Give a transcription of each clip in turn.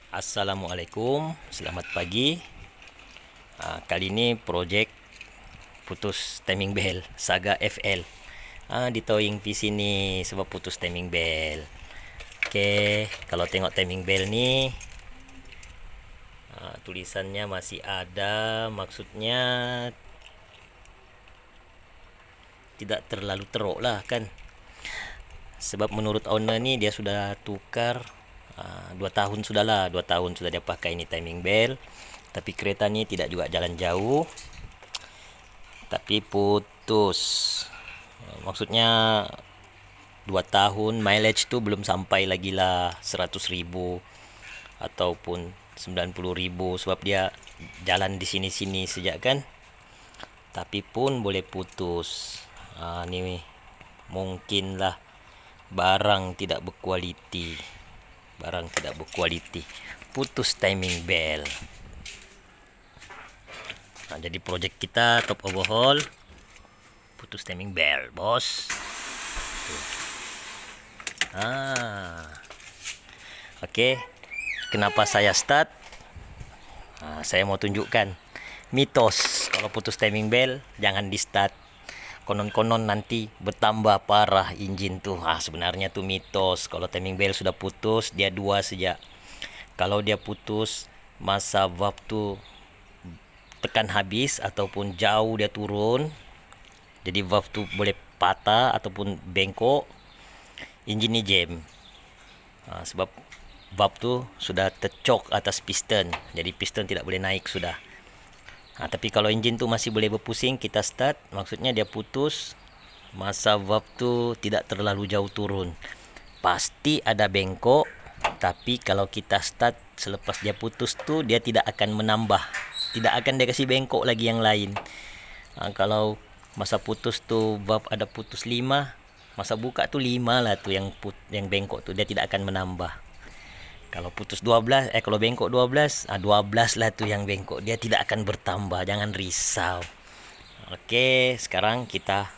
Assalamualaikum, selamat pagi. Kali ini projek putus timing bell Saga FL. Di towing di sini sebab putus timing bell. Oke, kalau tengok timing bell ni tulisannya masih ada, maksudnya tidak terlalu teruk lah kan. Sebab menurut owner ni dia sudah tukar 2 tahun sudah lah, 2 tahun sudah dia pakai ini timing bell, tapi kereta ni tidak juga jalan jauh, tapi putus. Maksudnya 2 tahun mileage tu belum sampai lagi lah 100,000 ataupun 90,000 sebab dia jalan di sini-sini sejak kan, tapi pun boleh putus. Ni mungkinlah barang tidak berkualiti, putus timing bell. Jadi projek kita top overhaul putus timing bell, bos. Oke, kenapa saya start? Saya mau tunjukkan mitos kalau putus timing bell jangan di start. Konon-konon nanti bertambah parah engine tuh. Sebenarnya tuh mitos. Kalau timing bell sudah putus, dia 2 saja. Kalau dia putus, masa valve tuh tekan habis ataupun jauh dia turun, jadi valve tuh boleh patah ataupun bengkok, engine ni jam. Sebab valve tuh sudah tercok atas piston, jadi piston tidak boleh naik sudah. Tapi kalau engine tu masih boleh berpusing, kita start, maksudnya dia putus, masa valve tu tidak terlalu jauh turun. Pasti ada bengkok, tapi kalau kita start selepas dia putus tu, dia tidak akan menambah, tidak akan dia kasih bengkok lagi yang lain. Kalau masa putus tu valve ada putus 5, masa buka tu 5 lah tu yang bengkok tu, dia tidak akan menambah. Kalau putus 12, kalau bengkok 12, 12 lah tu yang bengkok. Dia tidak akan bertambah, jangan risau. Oke, sekarang kita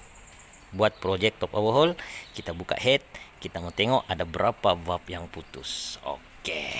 buat project top overhaul. Kita buka head, kita mau tengok ada berapa valve yang putus. Oke.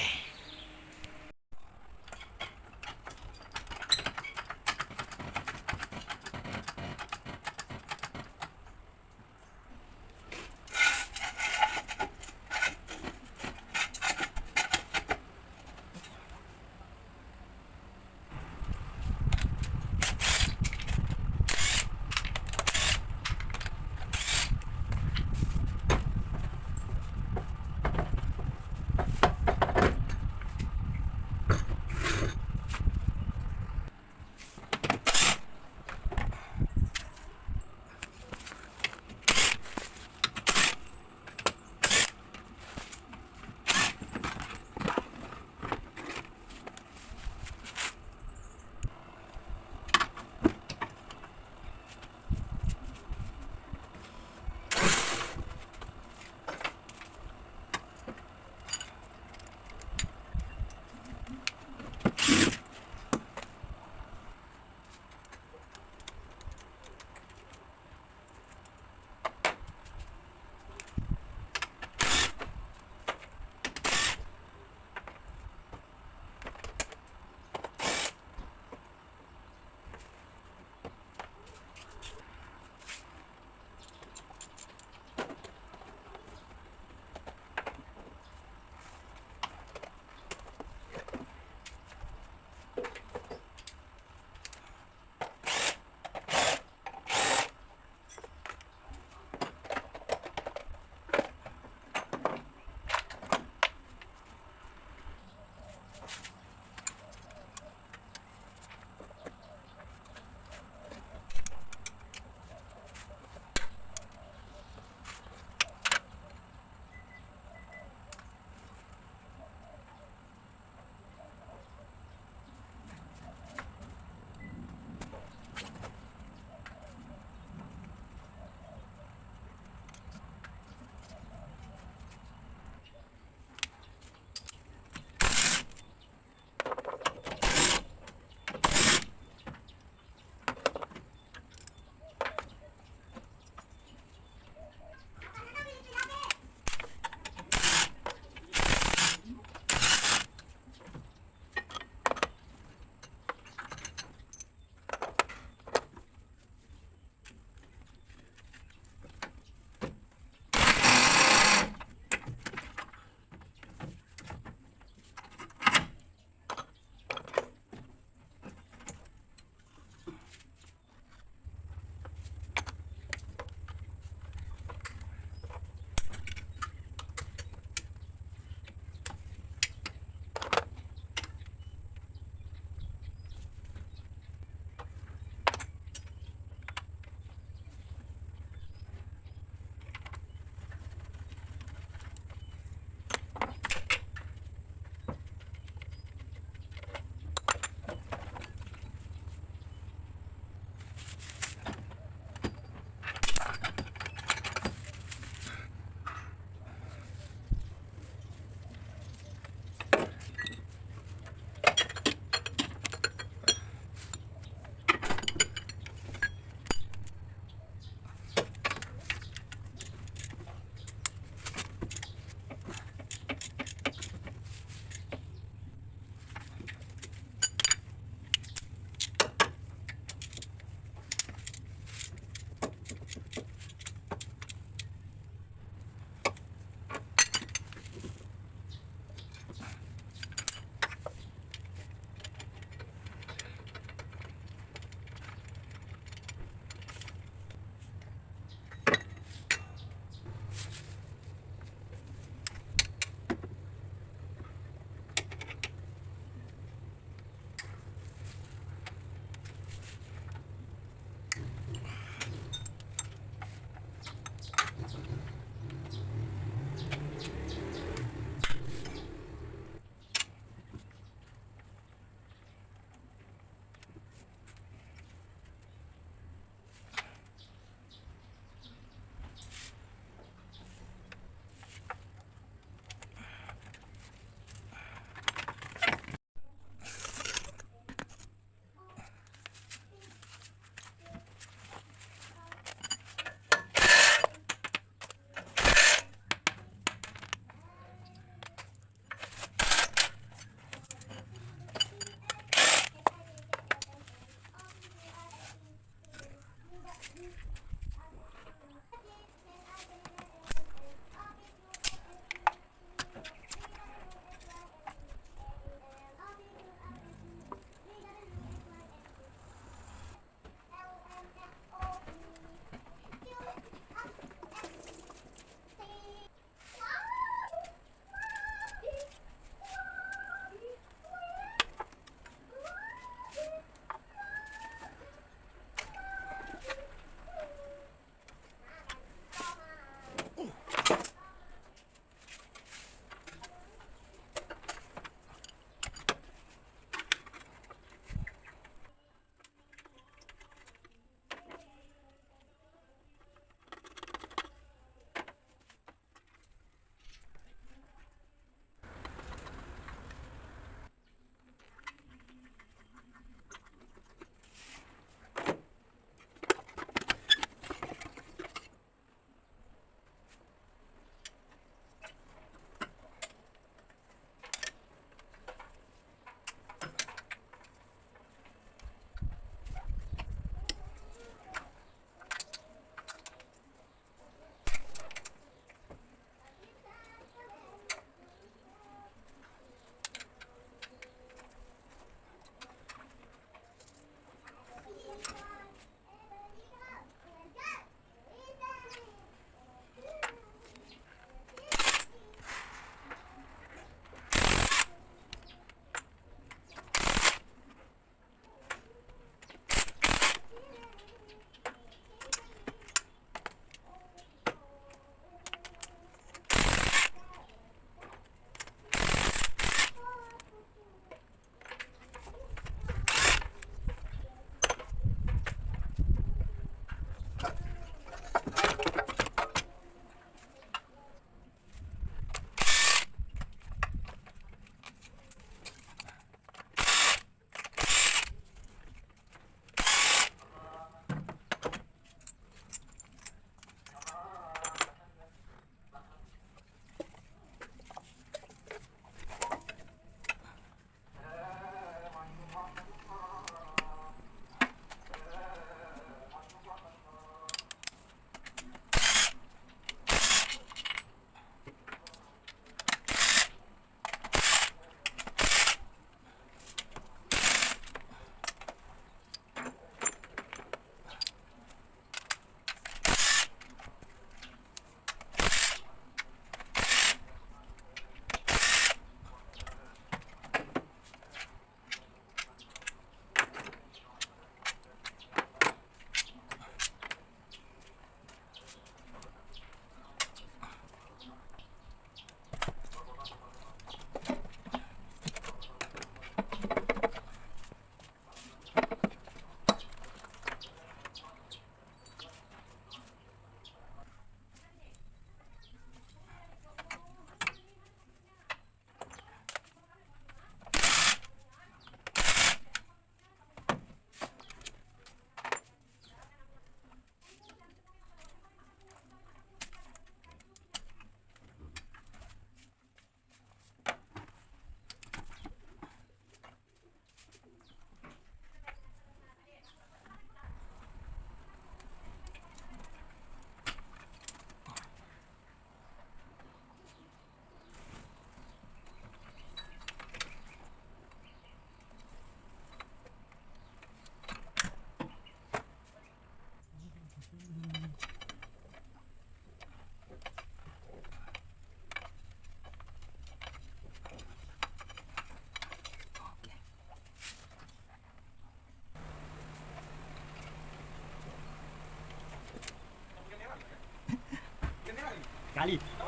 sekali. Baik.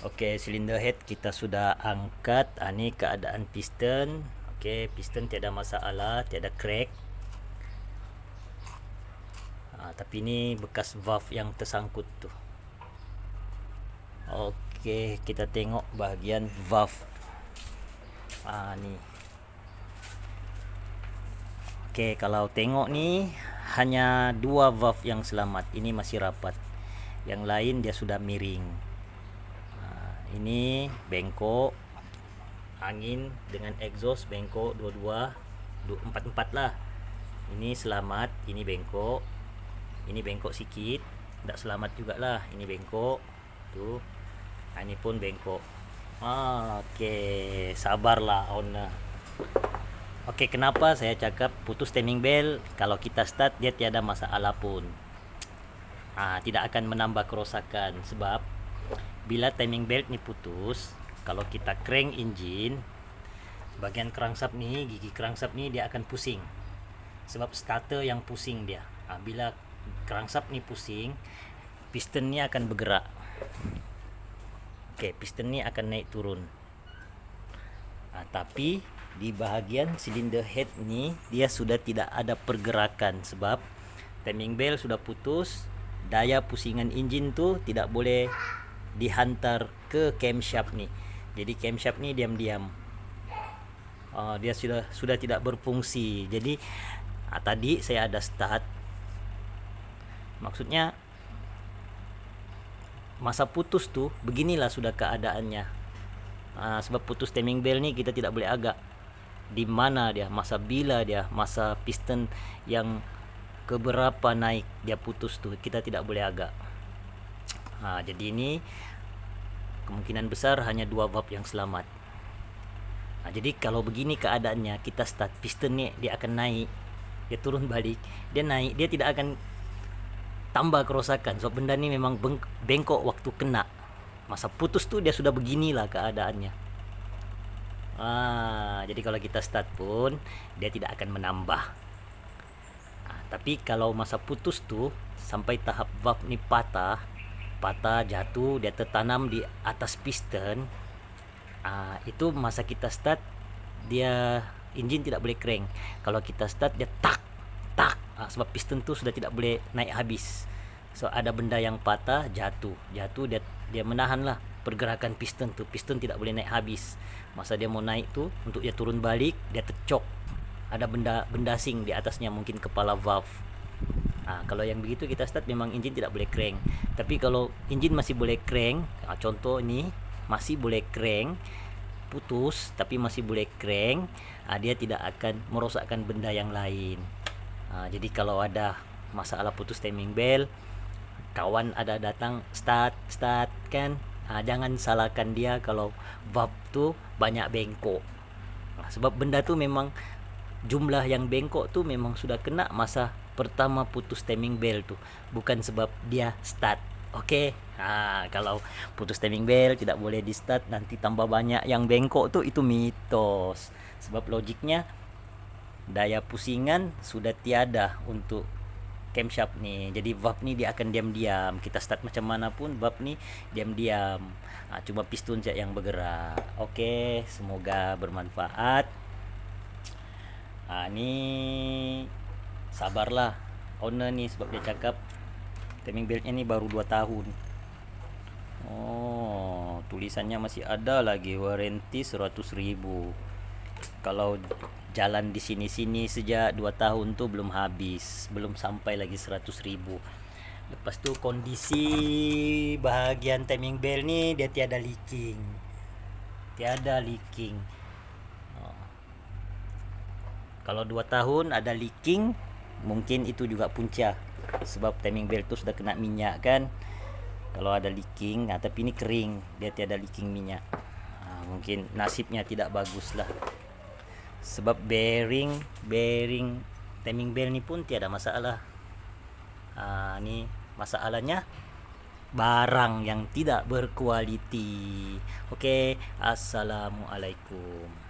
Oke, silinder head kita sudah angkat. Ini keadaan piston. Oke, piston tiada masalah, tiada crack. Tapi ini bekas valve yang tersangkut tuh. Oke, kita tengok bahagian valve. Nih. Oke, kalau tengok nih hanya 2 valve yang selamat. Ini masih rapat. Yang lain dia sudah miring. Ini bengkok, angin dengan exhaust bengkok dua-dua, 4-4 lah. Ini selamat, ini bengkok sikit, tidak selamat juga lah. Ini bengkok tuh, ini pun bengkok. Oke, sabarlah owner. Oke, kenapa saya cakap putus timing belt? Kalau kita start dia tiada masalah pun, tidak akan menambah kerosakan. Sebab bila timing belt ni putus, kalau kita crank engine, bagian crankshaft ni, gigi crankshaft ni dia akan pusing. Sebab starter yang pusing dia. Bila crankshaft ni pusing, piston ni akan bergerak. Oke, piston ni akan naik turun. Tapi di bahagian silinder head nih dia sudah tidak ada pergerakan sebab timing belt sudah putus. Daya pusingan enjin tuh tidak boleh dihantar ke camshaft nih. Jadi camshaft nih diam-diam dia sudah tidak berfungsi. Jadi tadi saya ada start, maksudnya masa putus tuh beginilah sudah keadaannya. Sebab putus timing belt nih kita tidak boleh agak. Di mana dia, masa bila dia, masa piston yang keberapa naik dia putus tuh kita tidak boleh agak. Jadi ini kemungkinan besar hanya 2 valve yang selamat. Jadi kalau begini keadaannya, kita start piston nih dia akan naik, dia turun balik, dia naik, dia tidak akan tambah kerusakan. So benda ini memang bengkok waktu kena. Masa putus tuh dia sudah beginilah keadaannya. Jadi kalau kita start pun dia tidak akan menambah. Tapi kalau masa putus tuh sampai tahap valve nih patah jatuh, dia tertanam di atas piston, itu masa kita start dia engine tidak boleh crank. Kalau kita start dia tak sebab piston tuh sudah tidak boleh naik habis. So ada benda yang patah jatuh dia menahan lah pergerakan piston tuh. Piston tidak boleh naik habis. Masa dia mau naik tuh untuk dia turun balik dia tercok. Ada benda asing di atasnya, mungkin kepala valve. Kalau yang begitu kita start memang engine tidak boleh crank. Tapi kalau engine masih boleh crank, contoh ini masih boleh crank, putus tapi masih boleh crank, dia tidak akan merosakkan benda yang lain. Jadi kalau ada masalah putus timing belt, kawan ada datang start kan, jangan salahkan dia kalau valve tuh banyak bengkok. Sebab benda tuh memang jumlah yang bengkok tuh memang sudah kena masa pertama putus timing belt tuh, bukan sebab dia start. Oke. Kalau putus timing belt tidak boleh di start, nanti tambah banyak yang bengkok tuh, itu mitos. Sebab logiknya daya pusingan sudah tiada untuk camshaft nih. Jadi valve nih dia akan diam-diam. Kita start macam mana pun valve nih diam-diam. Cuma piston saja yang bergerak. Oke, semoga bermanfaat. Ini sabarlah owner nih sebab dia cakap timing beltnya nih baru 2 tahun. Tulisannya masih ada lagi warranty 100.000. Kalau jalan di sini-sini sejak 2 tahun tuh belum habis, belum sampai lagi 100.000. Lepas tuh kondisi bahagian timing belt nih dia tiada leaking. Kalau 2 tahun ada leaking, mungkin itu juga punca. Sebab timing belt itu sudah kena minyak kan. Kalau ada leaking, tapi ini kering, dia tiada leaking minyak. Mungkin nasibnya tidak bagus lah. Sebab bearing timing belt ni pun tiada masalah. Ni masalahnya barang yang tidak berkualiti. Oke, assalamualaikum.